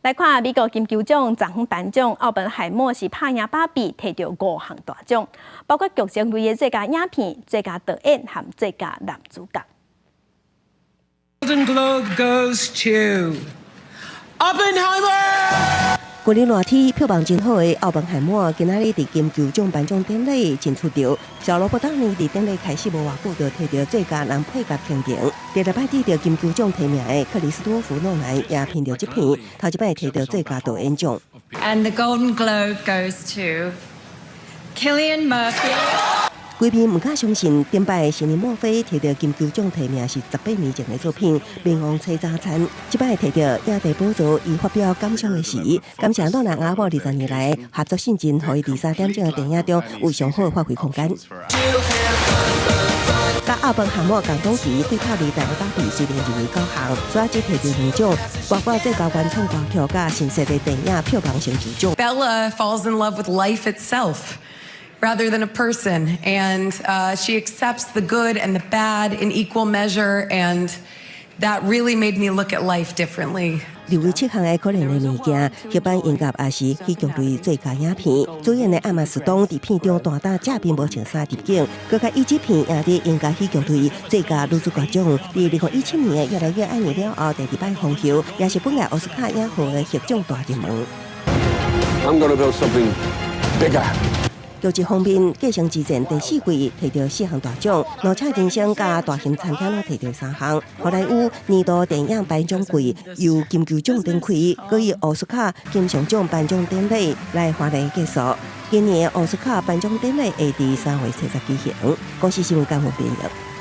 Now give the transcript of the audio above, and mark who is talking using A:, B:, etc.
A: 来看美国金球奖昨昏颁奖，奥本海默是拍赢芭比，摕到5项大奖，包括剧情类的最佳影片、最佳导演和最佳男主角。
B: Golden Globe goes to Oppenheimer。
C: 今日热天票房真好的奥本海默，今仔日伫金球奖颁奖典礼真出场。小罗伯特·唐尼伫典礼开始无偌久就摕到最佳男配角提名。第二摆得到金球奖提名的克里斯多夫·诺兰也凭着这片，头一摆摕到最佳导演奖。
D: And the Golden Globe goes to Cillian Murphy。
C: 规片唔敢相信，顶摆是尼墨菲摕到金球奖提名是18年前的作品《冥王车早餐》，即摆摕到影帝宝座，伊发表感想的时，感谢诺兰阿伯20年来合作信任，互伊伫3点钟的电影中有上好发挥空间。甲奥本海默共同时对拍2台的芭比虽然入围9项，所以只摕到2奖，包括最佳原创歌曲甲新设的电影票房成就奖。
E: Bella falls in love with life itself rather than a person, and she accepts the good and the bad in equal measure, and that really made me look at life differently.
C: 入围7项的可能的物件，迄版音乐也是喜剧类最佳影片。主演的艾玛斯东伫片中大打正面无穿衫入境，佮甲伊这片赢得音乐喜剧类最佳女主角奖。伫2017年的越来越爱你了后，第2摆封后，也是本来奥斯卡影后的获奖大热门。
F: I'm gonna build something bigger.
C: 剧集方面，《继承之战》第4季摕到4项大奖，《怒抢人生》甲《大型餐厅》摕到3项。好莱坞年度电影颁奖季由金球奖展开，佮以奥斯卡金像奖颁奖典礼来华丽结束。今年奥斯卡颁奖典礼会伫3月7日举行。公司新闻节目编辑。